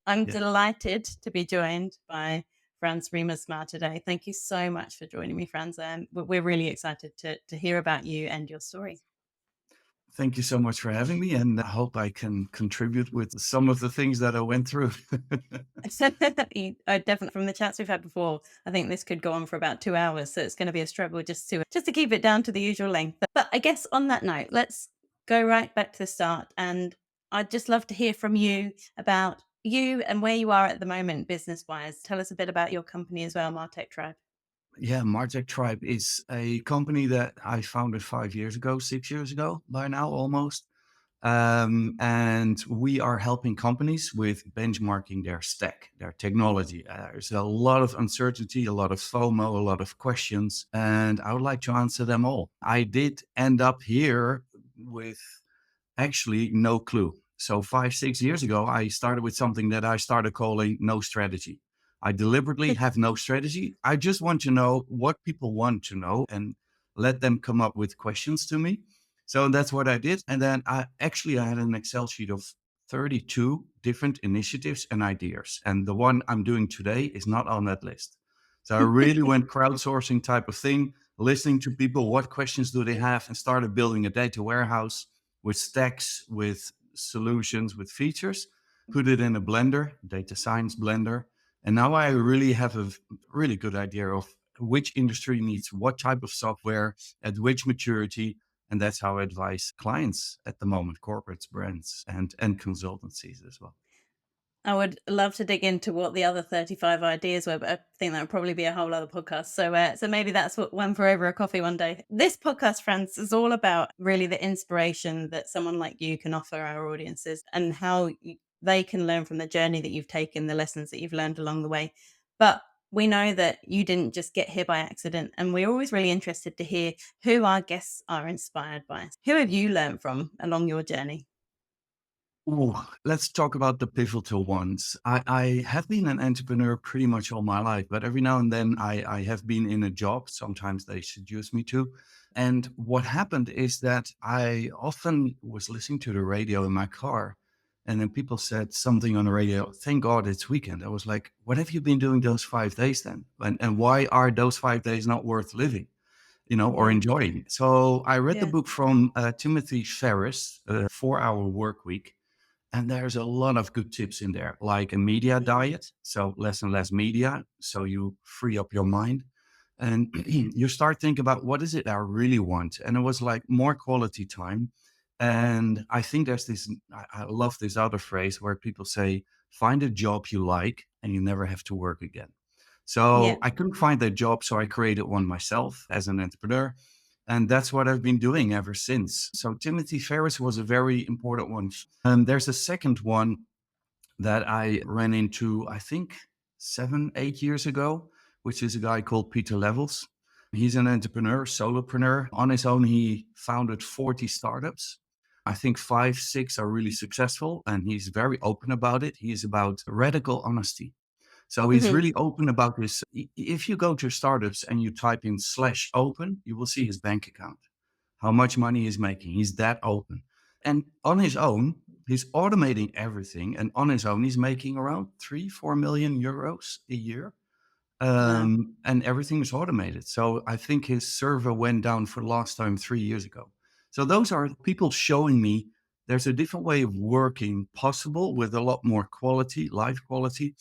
I'm Yeah. delighted to be joined by Frans Riemersma today. Thank you so much for joining me, Frans. We're really excited to hear about you and your story. Thank you so much for having me, and I hope I can contribute with some of the things that I went through. Definitely from the chats we've had before, I think this could go on for about 2 hours. So it's going to be a struggle just to keep it down to the usual length. But I guess on that note, let's go right back to the start. And I'd just love to hear from you about you and where you are at the moment, business wise. Tell us a bit about your company as well, Martech Tribe. Yeah, MartechTribe is a company that I founded 5 years ago, 6 years ago by now almost. And we are helping companies with benchmarking their stack, their technology. There's a lot of uncertainty, a lot of FOMO, a lot of questions, and I would like to answer them all. I did end up here with actually no clue. So 5, 6 years ago, I started with something that I started calling no strategy. I deliberately have no strategy. I just want to know what people want to know and let them come up with questions to me. So that's what I did. And then I had an Excel sheet of 32 different initiatives and ideas. And the one I'm doing today is not on that list. So I really went crowdsourcing type of thing, listening to people, what questions do they have, and started building a data warehouse with stacks, with solutions, with features, put it in a blender, data science blender. And now I really have a really good idea of which industry needs what type of software at which maturity. And that's how I advise clients at the moment, corporates, brands, and consultancies as well. I would love to dig into what the other 35 ideas were, but I think that would probably be a whole other podcast. So maybe that's one for over a coffee one day. This podcast, friends, is all about really the inspiration that someone like you can offer our audiences and how they can learn from the journey that you've taken, the lessons that you've learned along the way. But we know that you didn't just get here by accident, and we're always really interested to hear who our guests are inspired by. Who have you learned from along your journey? Ooh, let's talk about the pivotal ones. I have been an entrepreneur pretty much all my life, but every now and then I have been in a job. Sometimes they seduce me to. And what happened is that I often was listening to the radio in my car, and then people said something on the radio, thank God it's weekend. I was like, what have you been doing those 5 days then? And why are those 5 days not worth living? Or Yeah, enjoying. So I read the yeah. book from Timothy Ferriss, 4 Hour Work Week, and there's a lot of good tips in there, like a media diet. So less and less media. So you free up your mind and you start thinking about what is it I really want. And it was like more quality time. And I think there's this, I love this other phrase where people say, find a job you like and you never have to work again. Yeah. So I couldn't find that job. So I created one myself as an entrepreneur. And that's what I've been doing ever since. So Timothy Ferriss was a very important one. And there's a second one that I ran into, I think 7, 8 years ago, which is a guy called Peter Levels. He's an entrepreneur, solopreneur. On his own, he founded 40 startups. I think 5, 6 are really successful, and he's very open about it. He's about radical honesty. So he's Mhm. really open about this. If you go to startups and you type in /open, you will see his bank account, how much money he's making. He's that open. And on his own, he's automating everything. And on his own, he's making around 3, 4 million euros a year. Wow. And everything is automated. So I think his server went down for the last time 3 years ago. So those are people showing me there's a different way of working possible with a lot more quality, life quality.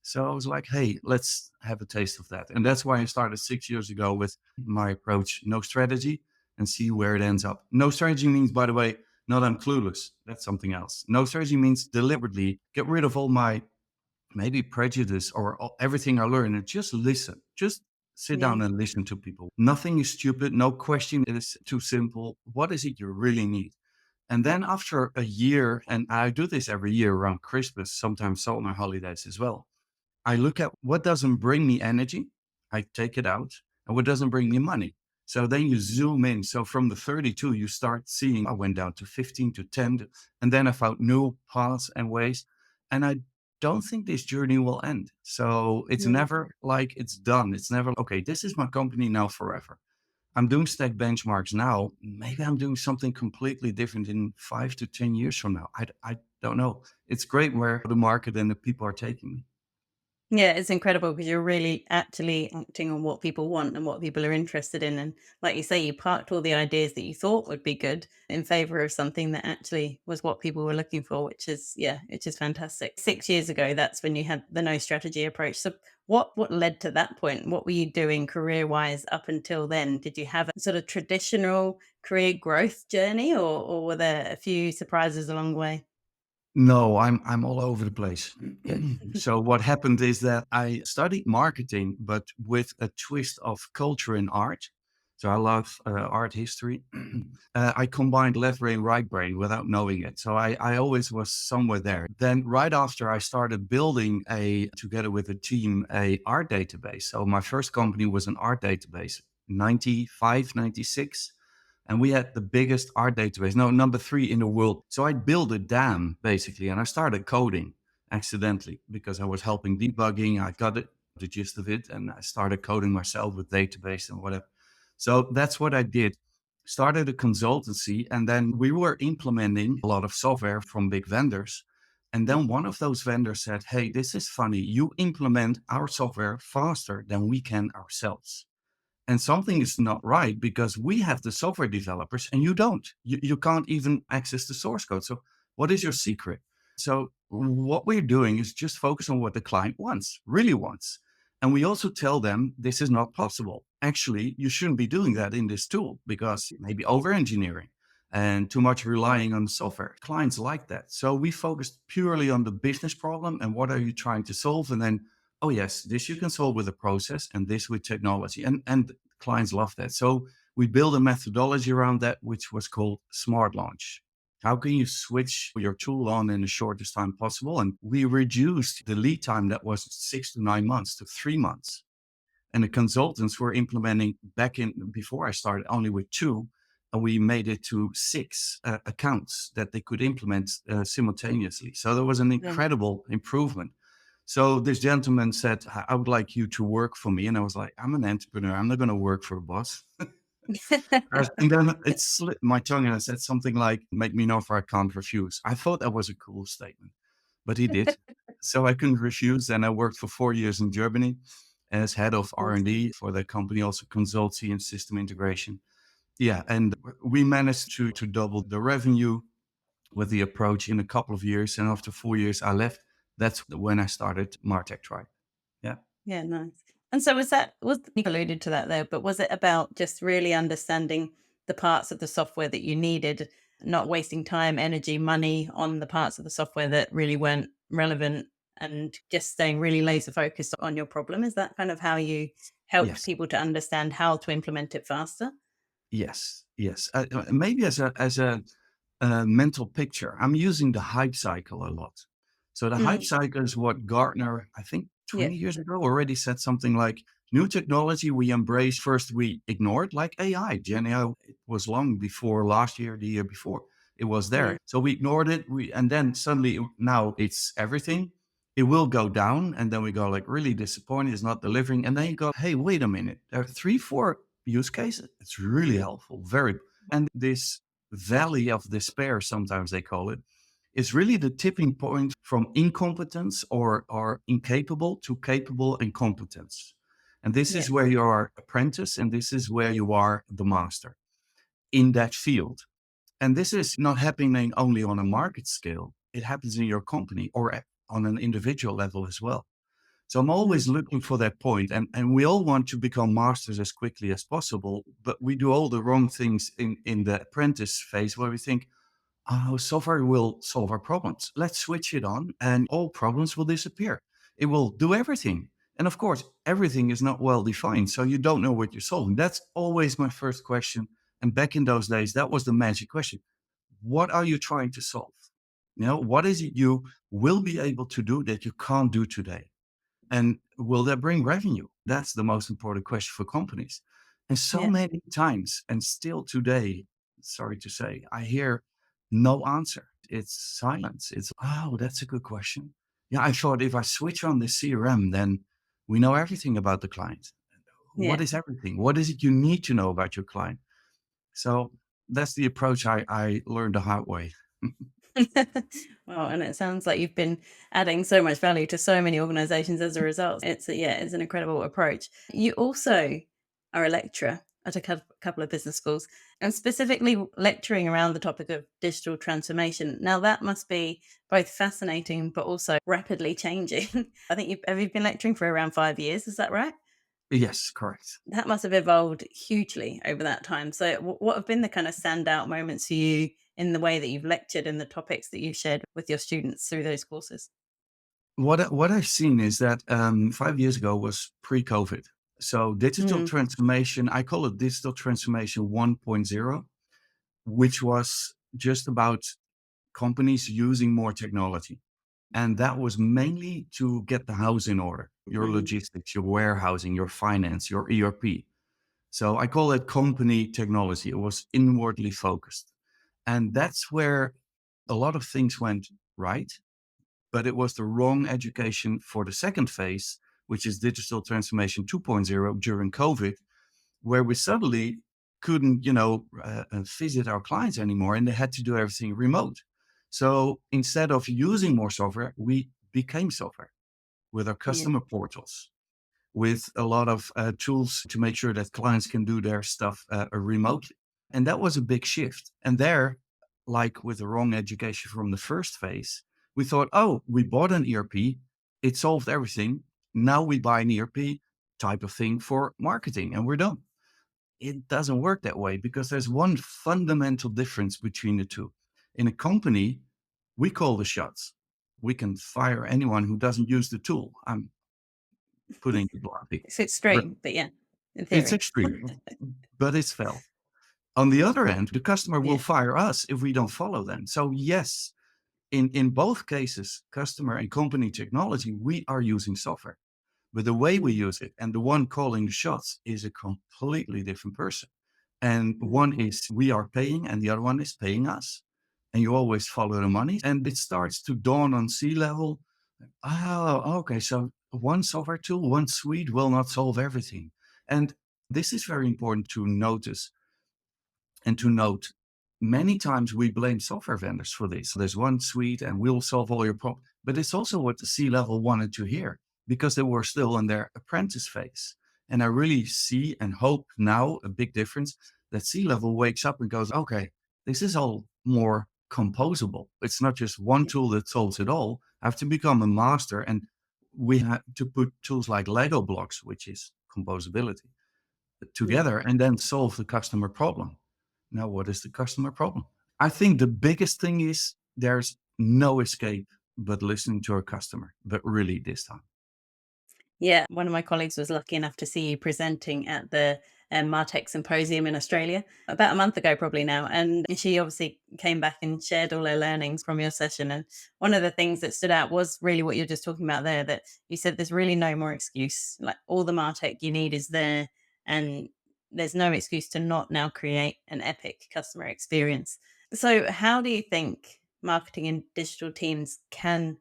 So I was like, hey, let's have a taste of that. And that's why I started 6 years ago with my approach, no strategy, and see where it ends up. No strategy means, by the way, not I'm clueless. That's something else. No strategy means deliberately get rid of all my maybe prejudice or everything I learned and just listen. Just sit Yeah. down and listen to people. Nothing is stupid. No question is too simple. What is it you really need? And then after a year, and I do this every year around Christmas, sometimes summer holidays as well. I look at what doesn't bring me energy, I take it out, and what doesn't bring me money. So then you zoom in. So from the 32, you start seeing I went down to 15 to 10, and then I found new paths and ways. And I don't think this journey will end. So it's Yeah. never like it's done. It's never, okay, this is my company now forever. I'm doing stack benchmarks now. Maybe I'm doing something completely different in 5 to 10 years from now. I don't know. It's great where the market and the people are taking me. Yeah, it's incredible because you're really actually acting on what people want and what people are interested in. And like you say, you parked all the ideas that you thought would be good in favor of something that actually was what people were looking for, which is, yeah, which is fantastic. 6 years ago, that's when you had the no strategy approach. So what led to that point? What were you doing career wise up until then? Did you have a sort of traditional career growth journey, or were there a few surprises along the way? No, I'm all over the place. So what happened is that I studied marketing, but with a twist of culture and art. So I love art history. I combined left brain, right brain without knowing it. So I always was somewhere there. Then right after I started building together with a team, a art database. So my first company was an art database, 95, 96. And we had the biggest art database, no, number three in the world. So I built a dam basically, and I started coding accidentally because I was helping debugging. I got it, the gist of it, and I started coding myself with database and whatever. So that's what I did. Started a consultancy, and then we were implementing a lot of software from big vendors. And then one of those vendors said, "Hey, this is funny. You implement our software faster than we can ourselves. And something is not right because we have the software developers and you don't. You can't even access the source code. So, what is your secret?" So, what we're doing is just focus on what the client wants, really wants. And we also tell them this is not possible. Actually, you shouldn't be doing that in this tool because maybe over engineering and too much relying on the software. Clients like that. So, we focused purely on the business problem and what are you trying to solve? And then, oh yes, this you can solve with a process and this with technology. And clients love that. So we built a methodology around that, which was called Smart Launch. How can you switch your tool on in the shortest time possible? And we reduced the lead time that was 6 to 9 months to 3 months. And the consultants were implementing back in before I started only with two, and we made it to six accounts that they could implement simultaneously. So there was an Yeah. incredible improvement. So this gentleman said, "I would like you to work for me." And I was like, "I'm an entrepreneur. I'm not going to work for a boss." And then it slipped my tongue and I said something like, "Make me an offer I can't refuse." I thought that was a cool statement, but he did. So I couldn't refuse. And I worked for 4 years in Germany as head of Awesome. R&D for the company, also consultancy and system integration. Yeah, and we managed to double the revenue with the approach in a couple of years. And after 4 years, I left. That's when I started MartechTribe. Yeah. Yeah, nice. And so was you alluded to that there, but was it about just really understanding the parts of the software that you needed, not wasting time, energy, money on the parts of the software that really weren't relevant and just staying really laser focused on your problem? Is that kind of how you helped Yes. people to understand how to implement it faster? Yes. Yes. Maybe as a mental picture, I'm using the hype cycle a lot. So the hype Mm, cycle is what Gartner, I think yeah. 20 years ago, already said something like new technology we embrace first we ignored, like AI. Gen AI, it was long before last year, the year before. It was Mm, there. So we ignored it. And then suddenly now it's everything. It will go down. And then we go like really disappointed, it's not delivering. And then you go, hey, wait a minute. There are three, four use cases. It's really helpful. Very. And this valley of despair, sometimes they call it, is really the tipping point from incompetence or incapable to capable and competence. And this yeah. is where you are apprentice, and this is where you are the master in that field. And this is not happening only on a market scale, it happens in your company or on an individual level as well. So I'm Mm, always looking for that point, and we all want to become masters as quickly as possible, but we do all the wrong things in the apprentice phase where we think, "Oh, software will solve our problems. Let's switch it on, and all problems will disappear. It will do everything." And of course, everything is not well defined, so you don't know what you're solving. That's always my first question. And back in those days, that was the magic question: what are you trying to solve? What is it you will be able to do that you can't do today? And will that bring revenue? That's the most important question for companies. And so yeah. many times, and still today, sorry to say, I hear no answer. It's silence. It's, oh, that's a good question. Yeah, I thought if I switch on the CRM, then we know everything about the client. What Yeah. is everything? What is it you need to know about your client? So that's the approach I learned the hard way. Wow, and it sounds like you've been adding so much value to so many organizations as a result. Yeah, it's an incredible approach. You also are a lecturer at a couple of business schools and specifically lecturing around the topic of digital transformation. Now that must be both fascinating but also rapidly changing. I think you've been lecturing for around 5 years, is that right? Yes, correct. That must have evolved hugely over that time. So, what have been the kind of standout moments for you in the way that you've lectured and the topics that you've shared with your students through those courses? What I've seen is that 5 years ago was pre-COVID. So digital Mm, transformation, I call it digital transformation 1.0, which was just about companies using more technology. And that was mainly to get the house in order, your mm, logistics, your warehousing, your finance, your ERP. So I call it company technology. It was inwardly focused. And that's where a lot of things went right, but it was the wrong education for the second phase, which is digital transformation 2.0 during COVID, where we suddenly couldn't, visit our clients anymore and they had to do everything remote. So instead of using more software, we became software with our yeah, customer portals, with a lot of tools to make sure that clients can do their stuff remotely. And that was a big shift. And there, like with the wrong education from the first phase, we thought, oh, we bought an ERP, it solved everything. Now we buy an ERP type of thing for marketing and we're done. It doesn't work that way because there's one fundamental difference between the two. In a company, we call the shots. We can fire anyone who doesn't use the tool. I'm putting it bluntly. it's extreme, but yeah, in It's theory, extreme, but it's felt. On the other hand, the customer will yeah, fire us if we don't follow them. So yes, in both cases, customer and company technology, we are using software. But the way we mm, use it and the one calling the shots is a completely different person. And mm, one is we are paying and the other one is paying us. And you always follow the money. And it starts to dawn on C-level. Oh, okay. So one software tool, one suite will not solve everything. And this is very important to notice and to note. Many times we blame software vendors for this. There's one suite and we'll solve all your problems. But it's also what the C-level wanted to hear because they were still in their apprentice phase. And I really see and hope now a big difference that C-level wakes up and goes, okay, this is all more composable. It's not just one yeah, tool that solves it all. I have to become a master. And we have to put tools like Lego blocks, which is composability, mm. together and then solve the customer problem. Now, what is the customer problem? I think the biggest thing is there's no escape but listening to our customer, but really this time. Yeah, one of my colleagues was lucky enough to see you presenting at the Martech Symposium in Australia about a month ago, probably now. And she obviously came back and shared all her learnings from your session. And one of the things that stood out was really what you're just talking about there, that you said there's really no more excuse. Like all the Martech you need is there. And there's no excuse to not now create an epic customer experience. So, how do you think marketing and digital teams can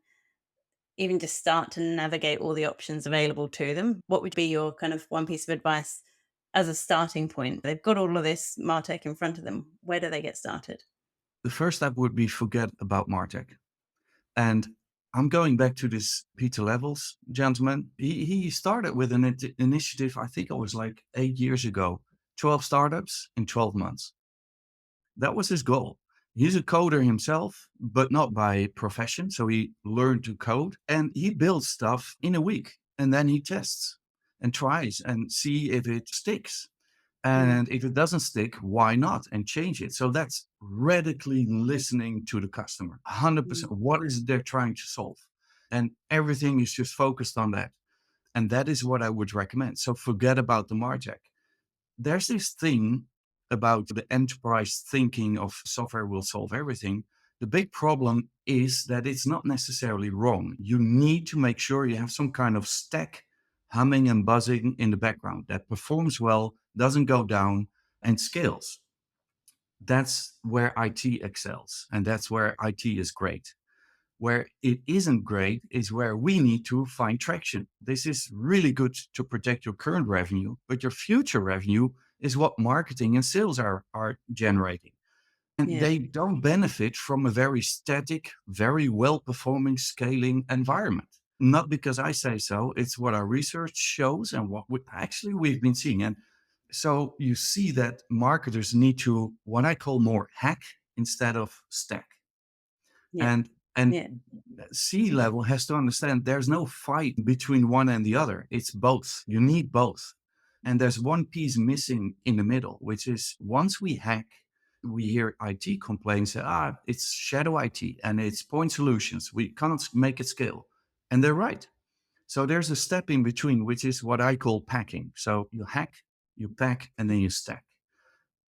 even just start to navigate all the options available to them? What would be your kind of one piece of advice as a starting point? They've got all of this MarTech in front of them. Where do they get started? The first step would be forget about Martech. And I'm going back to this Peter Levels gentleman. He started with an initiative, I think it was like 8 years ago, 12 startups in 12 months. That was his goal. He's a coder himself, but not by profession. So he learned to code and he builds stuff in a week. And then he tests and tries and see if it sticks. Mm, And if it doesn't stick, why not? And change it. So that's radically listening to the customer. mm, 100%. What is it they're trying to solve? And everything is just focused on that. And that is what I would recommend. So forget about the Martech. There's this thing about the enterprise thinking of software will solve everything. The big problem is that it's not necessarily wrong. You need to make sure you have some kind of stack humming and buzzing in the background that performs well, doesn't go down, and scales. That's where IT excels, and that's where IT is great. Where it isn't great is where we need to find traction. This is really good to protect your current revenue, but your future revenue is what marketing and sales are generating. And Yeah. they don't benefit from a very static, very well performing scaling environment. Not because I say so, it's what our research shows and what we've been seeing. And so you see that marketers need to, what I call, more hack instead of stack. Yeah. And Yeah. C level has to understand there's no fight between one and the other. It's both. You need both. And there's one piece missing in the middle, which is once we hack, we hear IT complaints, it's shadow IT and it's point solutions. We can't make it scale. And they're right. So there's a step in between, which is what I call packing. So you hack, you pack, and then you stack.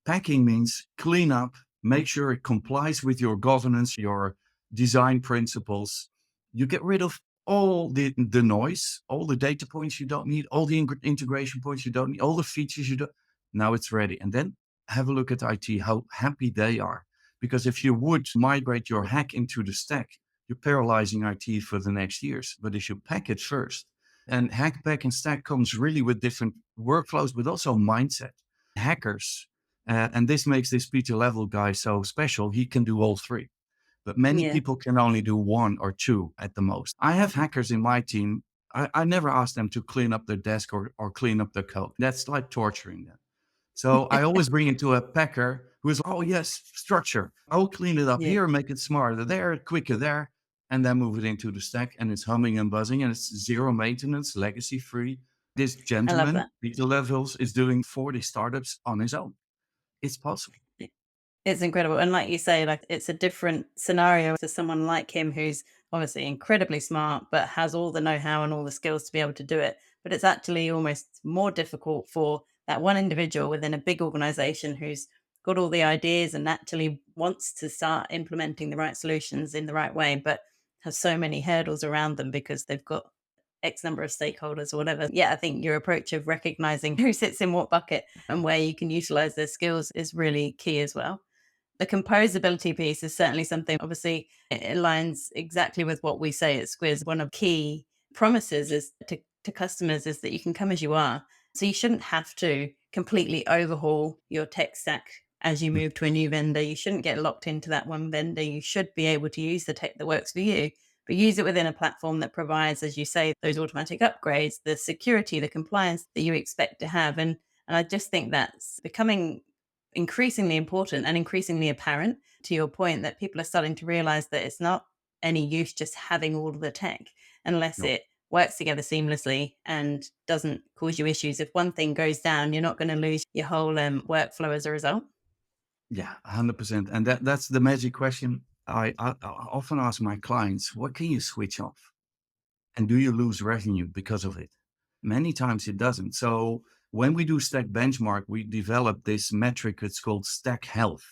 Packing means clean up, make sure it complies with your governance, your design principles. You get rid of all the noise, all the data points you don't need, all the integration points you don't need, all the features you don't. Now it's ready. And then have a look at IT, how happy they are. Because if you would migrate your hack into the stack, you're paralyzing IT for the next years. But if you pack it first, and hack, pack, and stack comes really with different workflows, but also mindset. Hackers and this makes this Peter level guy so special. He can do all three, but many Yeah. people can only do one or two at the most. I have hackers in my team. I never ask them to clean up their desk or clean up their code. That's like torturing them. So I always bring it to a packer who is, oh, yes, structure. I'll clean it up Yeah. here, make it smarter there, quicker there, and then move it into the stack. And it's humming and buzzing and it's zero maintenance, legacy free. This I love gentleman, that. Peter Levels, is doing 40 startups on his own. It's possible. It's incredible. And like you say, like it's a different scenario to someone like him who's obviously incredibly smart, but has all the know-how and all the skills to be able to do it. But it's actually almost more difficult for that one individual within a big organization who's got all the ideas and actually wants to start implementing the right solutions in the right way, but has so many hurdles around them because they've got X number of stakeholders or whatever. Yeah, I think your approach of recognizing who sits in what bucket and where you can utilize their skills is really key as well. The composability piece is certainly something, obviously, it aligns exactly with what we say at Squiz. One of key promises is to customers is that you can come as you are. So you shouldn't have to completely overhaul your tech stack as you move to a new vendor. You shouldn't get locked into that one vendor. You should be able to use the tech that works for you, but use it within a platform that provides, as you say, those automatic upgrades, the security, the compliance that you expect to have. And I just think that's becoming increasingly important and increasingly apparent, to your point, that people are starting to realize that it's not any use just having all of the tech unless No. it works together seamlessly and doesn't cause you issues. If one thing goes down, you're not going to lose your whole workflow as a result. Yeah, 100%. And that's the magic question. I often ask my clients, what can you switch off? And do you lose revenue because of it? Many times it doesn't. So when we do stack benchmark, we develop this metric. It's called stack health.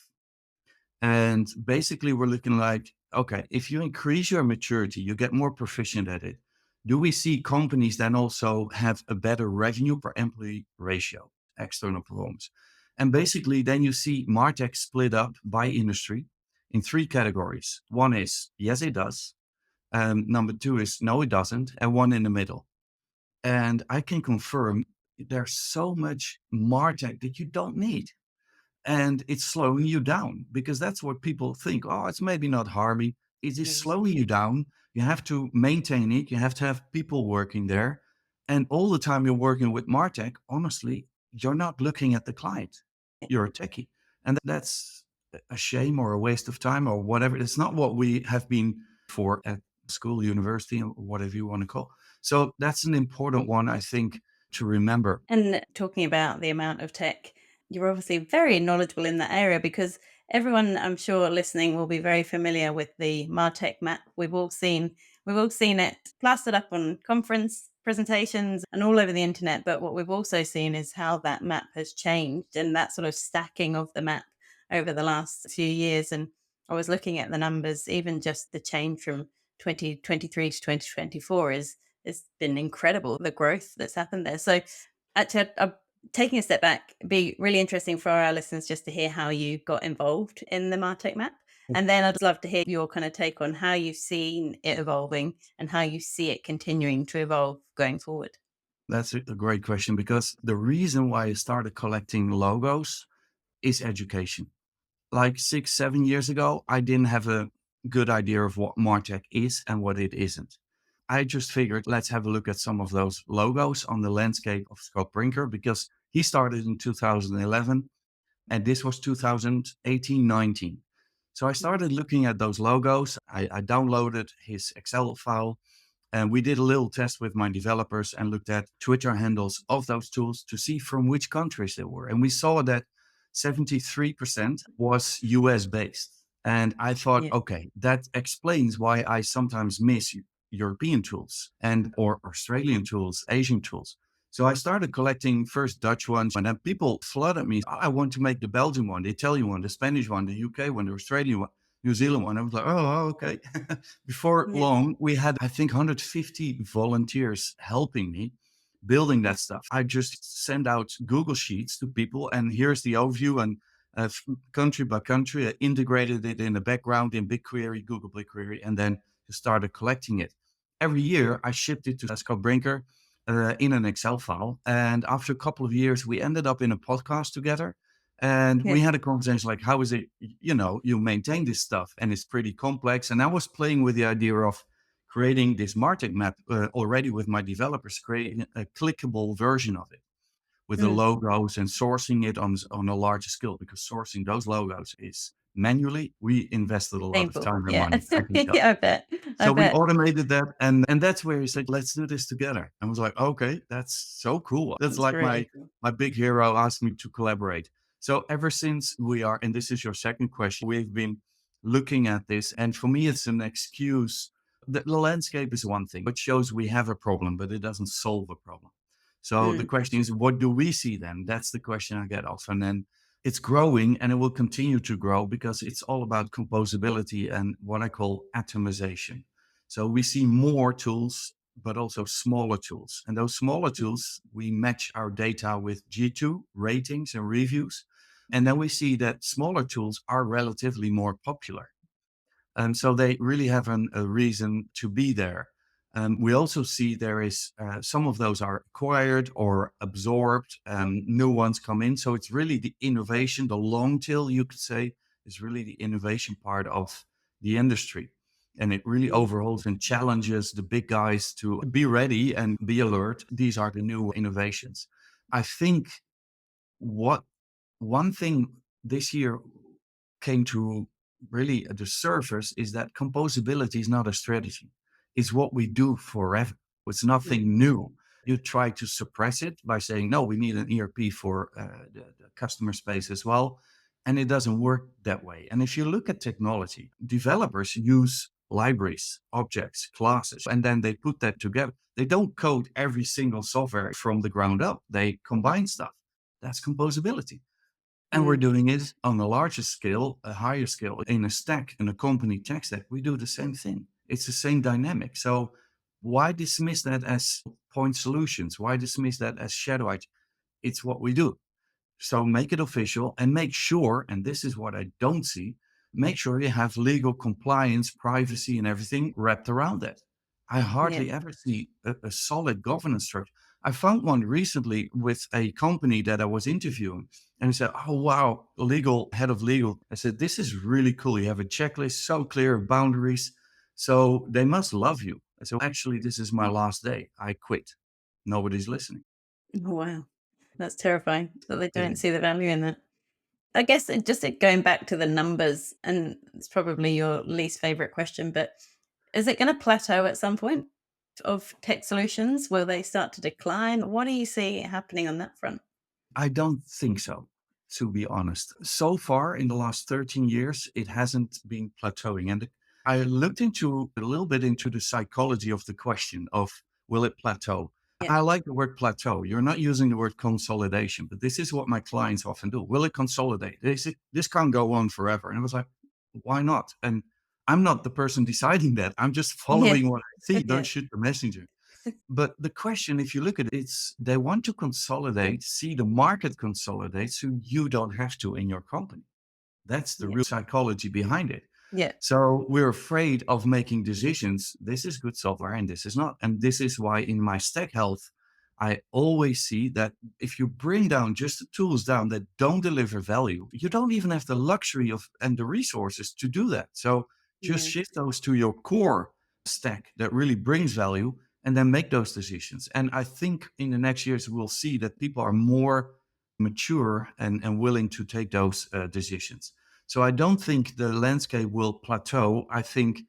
And basically, we're looking like, okay, if you increase your maturity, you get more proficient at it. Do we see companies that also have a better revenue per employee ratio, external performance? And basically, then you see Martech split up by industry in three categories. One is, yes, it does. Number two is, no, it doesn't. And one in the middle. And I can confirm there's so much Martech that you don't need and it's slowing you down because that's what people think. Oh, it's maybe not harming. It is Yes. slowing you down. You have to maintain it. You have to have people working there. And all the time you're working with Martech, honestly, you're not looking at the client. You're a techie. And that's a shame or a waste of time or whatever. It's not what we have been for at school, university, or whatever you want to call. So that's an important one, I think, to remember. And talking about the amount of tech, you're obviously very knowledgeable in that area because everyone I'm sure listening will be very familiar with the Martech Map. We've all seen it plastered up on conference presentations and all over the internet. But what we've also seen is how that map has changed and that sort of stacking of the map over the last few years. And I was looking at the numbers, even just the change from 2023 to 2024 is it's been incredible, the growth that's happened there. So actually, taking a step back, it'd be really interesting for our listeners just to hear how you got involved in the Martech Map. And then I'd love to hear your kind of take on how you've seen it evolving and how you see it continuing to evolve going forward. That's a great question because the reason why I started collecting logos is education. Like 6, 7 years ago, I didn't have a good idea of what Martech is and what it isn't. I just figured, let's have a look at some of those logos on the landscape of Scott Brinker because he started in 2011 and this was 2018, 19. So I started looking at those logos. I downloaded his Excel file and we did a little test with my developers and looked at Twitter handles of those tools to see from which countries they were. And we saw that 73% was US based. And I thought, Yeah. okay, that explains why I sometimes miss European tools and or Australian tools, Asian tools. So I started collecting first Dutch ones, and then people flooded me. I want to make the Belgian one, the Italian one, the Spanish one, the UK one, the Australian one, New Zealand one. I was like, oh, okay. Before Yeah. long, we had, I think, 150 volunteers helping me building that stuff. I just send out Google Sheets to people, and here's the overview. And country by country, I integrated it in the background in BigQuery, Google BigQuery, and then just started collecting it. Every year, I shipped it to Scott Brinker in an Excel file. And after a couple of years, we ended up in a podcast together. And Yeah. we had a conversation like, how is it, you maintain this stuff and it's pretty complex. And I was playing with the idea of creating this Martech map already with my developers, creating a clickable version of it with the Mm. logos and sourcing it on a larger scale because sourcing those logos is manually, we invested a lot of Painful. time and Yeah. money. I can tell. Yeah, I bet. I So we bet. automated that, and that's where he said, "Let's do this together." I was like, "Okay, that's so cool." That's That's like really my cool. my big hero asked me to collaborate. So ever since we are, and this is your second question, we've been looking at this, and for me, it's an excuse. The landscape is one thing; it shows we have a problem, but it doesn't solve a problem. So the Mm. question is, what do we see then? That's the question I get often, and it's growing and it will continue to grow because it's all about composability and what I call atomization. So we see more tools, but also smaller tools. And those smaller tools, we match our data with G2 ratings and reviews. And then we see that smaller tools are relatively more popular. So they really have a reason to be there. We also see there is some of those are acquired or absorbed, new ones come in. So it's really the innovation, the long tail, you could say, is really the innovation part of the industry. And it really Yeah. overhauls and challenges the big guys to be ready and be alert. These are the new innovations. I think what one thing this year came to really the surface is that composability is not a strategy. It's what we do forever. It's Mm. nothing new. You try to suppress it by saying, no, we need an ERP for the customer space as well. And it doesn't work that way. And if you look at technology, developers use libraries, objects, classes, and then they put that together. They don't code every single software from the ground up. They combine stuff. That's composability. And we're Mm. doing it on a larger scale, a higher scale, in a stack, in a company tech stack. We do the same thing. It's the same dynamic. So why dismiss that as point solutions? Why dismiss that as shadow IT? It's what we do. So make it official and make sure, and this is what I don't see, make sure you have legal compliance, privacy, and everything wrapped around that. I Yeah. hardly ever see a solid governance structure. I found one recently with a company that I was interviewing, and he said, "Oh wow, legal head of legal." I said, "This is really cool. You have a checklist, so clear boundaries, so they must love you." I said, "Actually, this is my last day. I quit. Nobody's listening." Oh, wow. That's terrifying that they It don't is. see the value in that. I guess going back to the numbers, and it's probably your least favorite question, but is it going to plateau at some point of tech solutions? Will they start to decline? What do you see happening on that front? I don't think so, to be honest. So far in the last 13 years, it hasn't been plateauing. And I looked into a little bit into the psychology of the question of will it plateau? Yeah. I like the word plateau. You're not using the word consolidation, but this is what my clients often do. Will it consolidate? They say, this can't go on forever. And I was like, why not? And I'm not the person deciding that. I'm just Yeah. following what I see. Don't Yeah. shoot the messenger. But the question, if you look at it, it's they want to consolidate, see the market consolidate so you don't have to in your company. That's the Yeah. real psychology behind it. Yeah. So we're afraid of making decisions. This is good software and this is not. And this is why in my stack health, I always see that if you bring down just the tools down that don't deliver value, you don't even have the luxury of and the resources to do that. So just Yeah. shift those to your core stack that really brings value and then make those decisions. And I think in the next years, we'll see that people are more mature and willing to take those decisions. So I don't think the landscape will plateau. I think,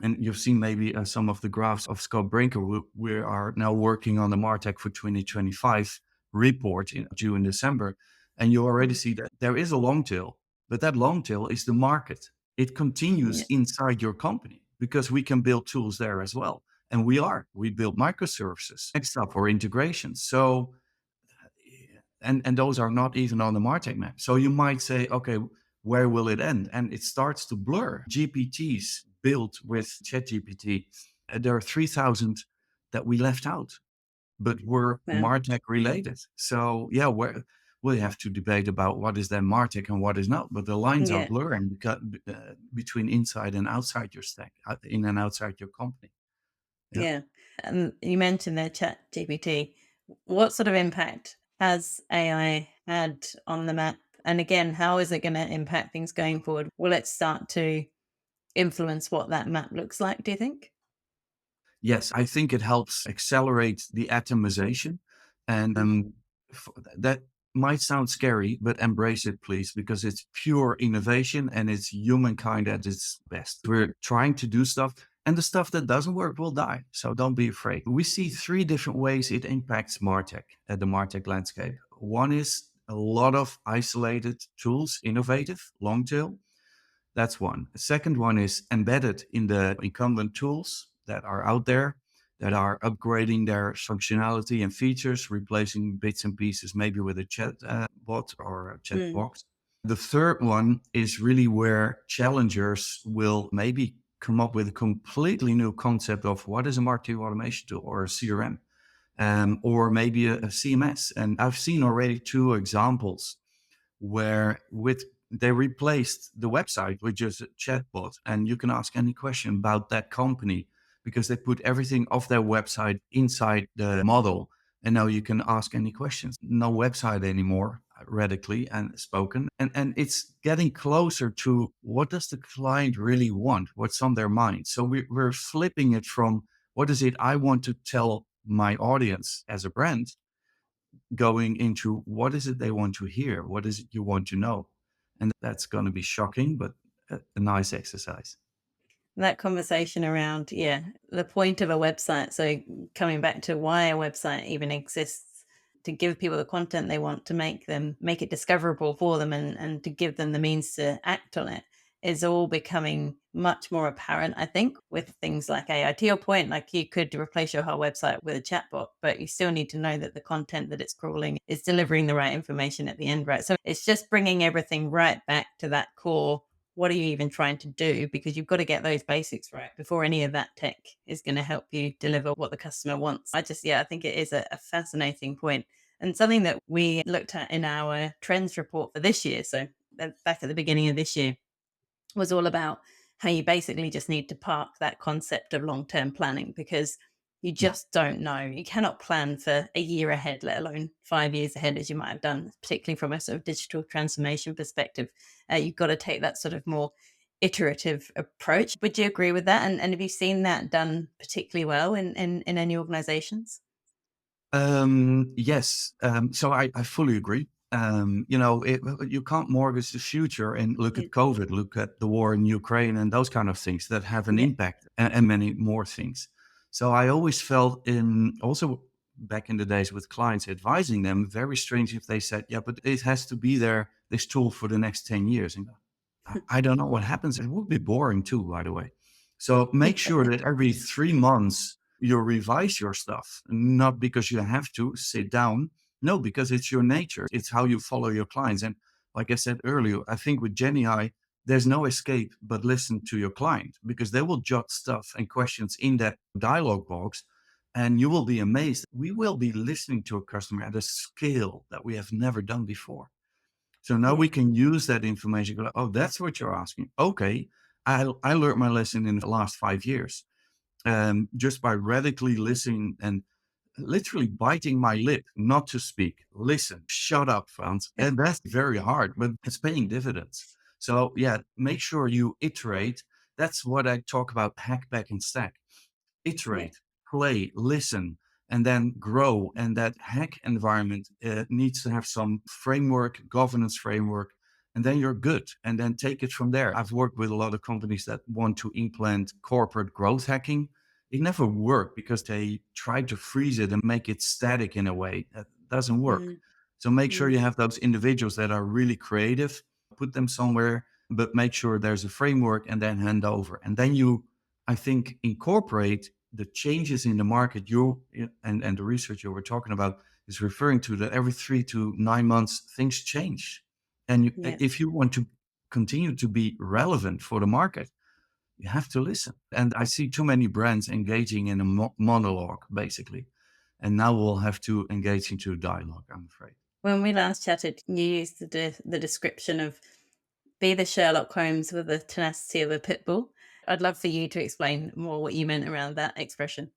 and you've seen maybe some of the graphs of Scott Brinker. We are now working on the Martech for 2025 report in June, December. And you already Mm. see that there is a long tail, but that long tail is the market. It continues Yeah. inside your company because we can build tools there as well. And we build microservices and stuff for integration. So, and those are not even on the Martech map. So you might say, okay, where will it end? And it starts to blur. GPTs built with ChatGPT, there are 3,000 that we left out, but were Well, Martech related. So yeah, we have to debate about what is then Martech and what is not. But the lines are yeah. blurring because, between inside and outside your stack, in and outside your company. Yeah. Yeah. And you mentioned there Chat GPT. What sort of impact has AI had on the map? And again, how is it going to impact things going forward? Will it start to influence what that map looks like, do you think? Yes, I think it helps accelerate the atomization. And Mm. that might sound scary, but embrace it, please, because it's pure innovation and it's humankind at its best. We're trying to do stuff, and the stuff that doesn't work will die. So don't be afraid. We see three different ways it impacts Martech, the Martech landscape. One is a lot of isolated tools, innovative, long tail. That's one. The second one is embedded in the incumbent tools that are out there that are upgrading their functionality and features, replacing bits and pieces, maybe with a chat bot or a chat Mm. box. The third one is really where challengers will maybe come up with a completely new concept of what is a marketing automation tool or a CRM, or maybe a CMS. And I've seen already two examples where with they replaced the website with just a chatbot, and you can ask any question about that company because they put everything of their website inside the model, and now you can ask any questions. No website anymore, radically and spoken, and it's getting closer to what does the client really want, what's on their mind. So we're flipping it from what is it I want to tell my audience as a brand, going into what is it they want to hear? What is it you want to know? And that's going to be shocking, but a nice exercise. That conversation around, yeah, the point of a website. So coming back to why a website even exists, to give people the content they want, to make it discoverable for them, and to give them the means to act on it, is all becoming much more apparent, I think, with things like AI. To your point, like you could replace your whole website with a chatbot, but you still need to know that the content that it's crawling is delivering the right information at the end, right? So it's just bringing everything right back to that core. What are you even trying to do? Because you've got to get those basics right before any of that tech is going to help you deliver what the customer wants. I think it is a fascinating point, and something that we looked at in our trends report for this year. So back at the beginning of this year was all about how you basically just need to park that concept of long-term planning, because you Yeah. just don't know. You cannot plan for a year ahead, let alone 5 years ahead, as you might have done, particularly from a sort of digital transformation perspective. You've got to take that sort of more iterative approach. Would you agree with that? And have you seen that done particularly well in any organizations? Yes. So I fully agree. You can't mortgage the future, and look Yeah. at COVID, look at the war in Ukraine, and those kind of things that have an Yeah. impact, and many more things. So I always felt, in also back in the days with clients advising them, very strange if they said, "Yeah, but it has to be there, this tool for the next 10 years." And I don't know what happens. It would be boring too, by the way. So make sure that every 3 months you revise your stuff, not because you have to sit down. No, because it's your nature. It's how you follow your clients. And like I said earlier, I think with GenAI, there's no escape but listen to your client, because they will jot stuff and questions in that dialogue box. And you will be amazed. We will be listening to a customer at a scale that we have never done before. So now Yeah. we can use that information. Go, oh, that's what you're asking. Okay, I learned my lesson in the last 5 years, just by radically listening and literally biting my lip not to speak. Listen, shut up, Frans. And that's very hard, but it's paying dividends. So yeah, make sure you iterate. That's what I talk about, hack, back, and stack. Yeah. Iterate, play, listen, and then grow. And that hack environment needs to have some framework, governance framework, and then you're good. And then take it from there. I've worked with a lot of companies that want to implement corporate growth hacking. It never worked because they tried to freeze it and make it static in a way. That doesn't work. Mm, So make sure mm, you have those individuals that are really creative, put them somewhere, but make sure there's a framework and then hand over. And then you, I think, incorporate the changes in the market. And the research you were talking about is referring to that every 3 to 9 months, things change. And yeah. if you want to continue to be relevant for the market, you have to listen. And I see too many brands engaging in a monologue, basically. And now we'll have to engage into a dialogue, I'm afraid. When we last chatted, you used the description of be the Sherlock Holmes with the tenacity of a pitbull. I'd love for you to explain more what you meant around that expression.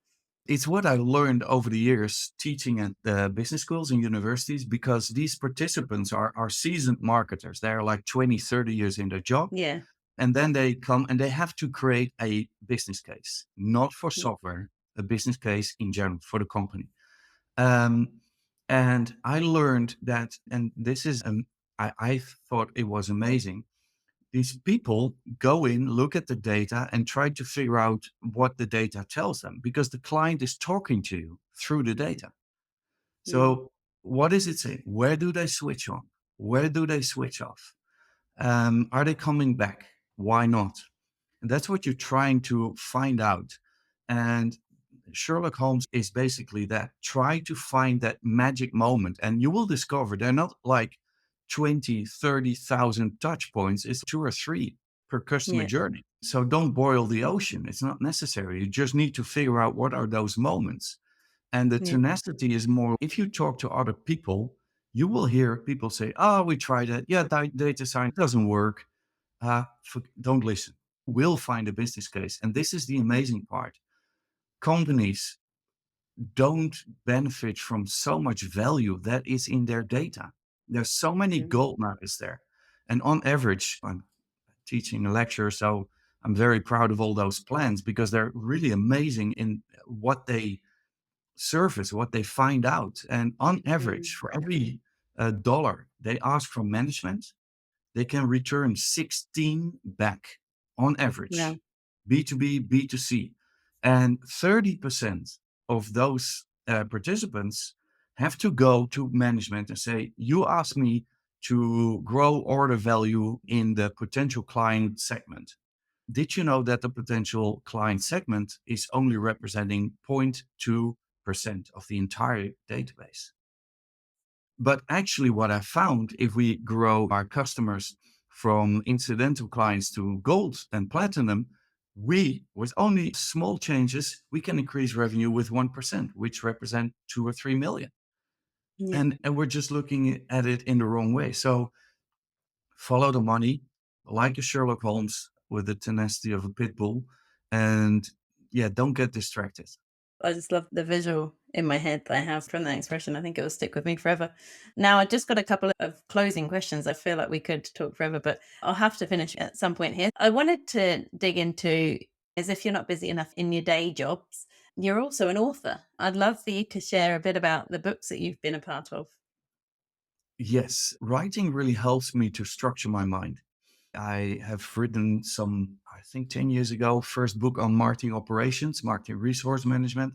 It's what I learned over the years teaching at business schools and universities, because these participants are seasoned marketers. They're like 20, 30 years in their job. Yeah. And then they come and they have to create a business case, not for Yeah. software, a business case in general for the company. Um, and I learned that, and this is, I thought it was amazing. These people go in, look at the data, and try to figure out what the data tells them, because the client is talking to you through the data. Mm, So, what is it saying? Where do they switch on? Where do they switch off? Are they coming back? Why not? And that's what you're trying to find out. And Sherlock Holmes is basically that. Try to find that magic moment, and you will discover they're not like 20, 30,000 touch points. It's two or three per customer yeah. journey. So don't boil the ocean. It's not necessary. You just need to figure out what are those moments. And the Yeah. tenacity is more, if you talk to other people, you will hear people say, oh, we tried it. Yeah, data science doesn't work. Don't listen. We'll find a business case. And this is the amazing part. Companies don't benefit from so much value that is in their data. There's so many Mm, gold nuggets there. And on average, I'm teaching a lecture, so I'm very proud of all those plans because they're really amazing in what they surface, what they find out. And on mm. average, for every dollar they ask from management, they can return 16 back on Yeah. average, B2B, B2C. And 30% of those participants have to go to management and say, you asked me to grow order value in the potential client segment. Did you know that the potential client segment is only representing 0.2% of the entire database? But actually, what I found, if we grow our customers from incidental clients to gold and platinum, with only small changes, we can increase revenue with 1%, which represent 2 or 3 million. Yeah. And we're just looking at it in the wrong way. So follow the money, like a Sherlock Holmes with the tenacity of a pit bull. And yeah, don't get distracted. I just love the visual in my head that I have from that expression. I think it will stick with me forever. Now, I just got a couple of closing questions. I feel like we could talk forever, but I'll have to finish at some point here. I wanted to dig into, as if you're not busy enough in your day jobs, you're also an author. I'd love for you to share a bit about the books that you've been a part of. Yes, writing really helps me to structure my mind. I have written some, I think 10 years ago, first book on marketing operations, marketing resource management.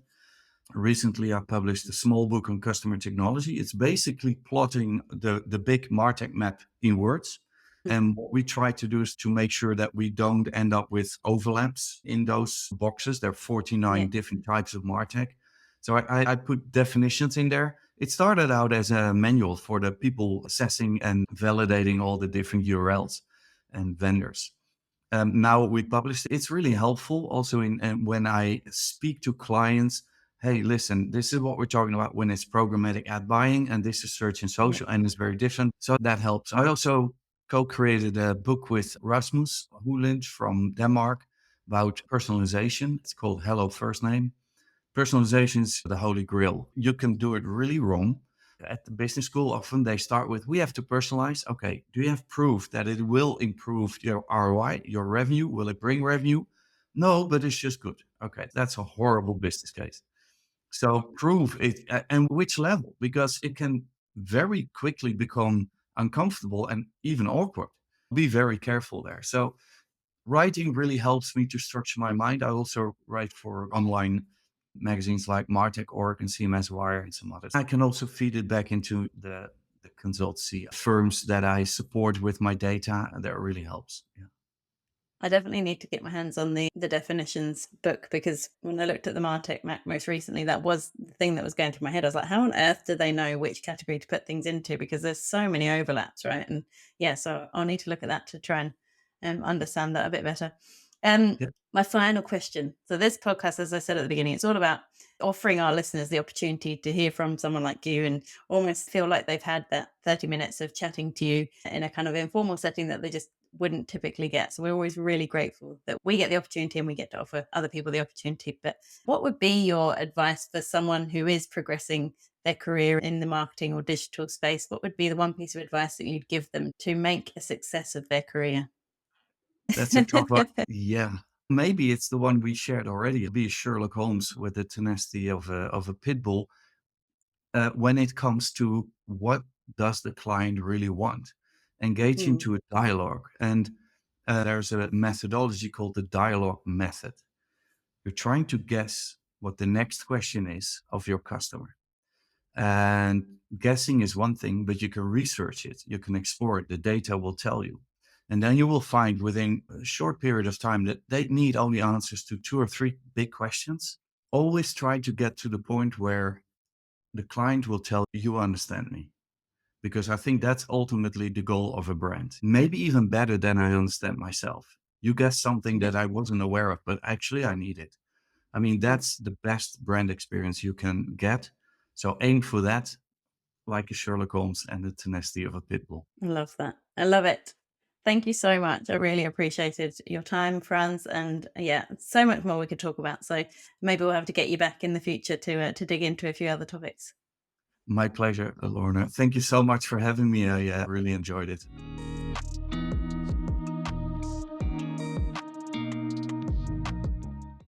Recently, I published a small book on customer technology. It's basically plotting the big Martech map in words. And what we try to do is to make sure that we don't end up with overlaps in those boxes. There are Yeah. 49 different types of Martech. So I put definitions in there. It started out as a manual for the people assessing and validating all the different URLs and vendors. Now we published, it's really helpful also in when I speak to clients, hey, listen, this is what we're talking about when it's programmatic ad buying, and this is search and Yeah. social, and it's very different. So that helps. I also co-created a book with Rasmus Hoelinch from Denmark about personalization. It's called Hello First Name. Personalization is the holy grail. You can do it really wrong. At the business school, often they start with, we have to personalize. Okay, do you have proof that it will improve your ROI, your revenue? Will it bring revenue? No, but it's just good. Okay, that's a horrible business case. So prove it, and which level, because it can very quickly become uncomfortable and even awkward. Be very careful there. So writing really helps me to structure my mind. I also write for online magazines like Martech.org and CMS Wire and some others. I can also feed it back into the consultancy firms that I support with my data, and that really helps. Yeah. I definitely need to get my hands on the definitions book, because when I looked at the Martech Map most recently, that was the thing that was going through my head. I was like, how on earth do they know which category to put things into? Because there's so many overlaps, right? And yeah, so I'll need to look at that to try and understand that a bit better. Yeah. My final question. So this podcast, as I said at the beginning, it's all about offering our listeners the opportunity to hear from someone like you and almost feel like they've had that 30 minutes of chatting to you in a kind of informal setting that they just wouldn't typically get. So we're always really grateful that we get the opportunity and we get to offer other people the opportunity. But what would be your advice for someone who is progressing their career in the marketing or digital space? What would be the one piece of advice that you'd give them to make a success of their career? That's a tough one. Yeah. Maybe it's the one we shared already. Be Sherlock Holmes with the tenacity of a pitbull. When it comes to what does the client really want, engage Mm, into a dialogue. And there's a methodology called the dialogue method. You're trying to guess what the next question is of your customer. And guessing is one thing, but you can research it, you can explore it, the data will tell you. And then you will find within a short period of time that they need only answers to two or three big questions. Always try to get to the point where the client will tell you, you understand me. Because I think that's ultimately the goal of a brand. Maybe even better than I understand myself. You guess something yeah. that I wasn't aware of, but actually I need it. I mean, Mm, that's the best brand experience you can get. So aim for that, like a Sherlock Holmes and the tenacity of a pit bull. I love that. I love it. Thank you so much. I really appreciated your time, Franz. And yeah, so much more we could talk about. So maybe we'll have to get you back in the future to dig into a few other topics. My pleasure, Lorna. Thank you so much for having me. I really enjoyed it.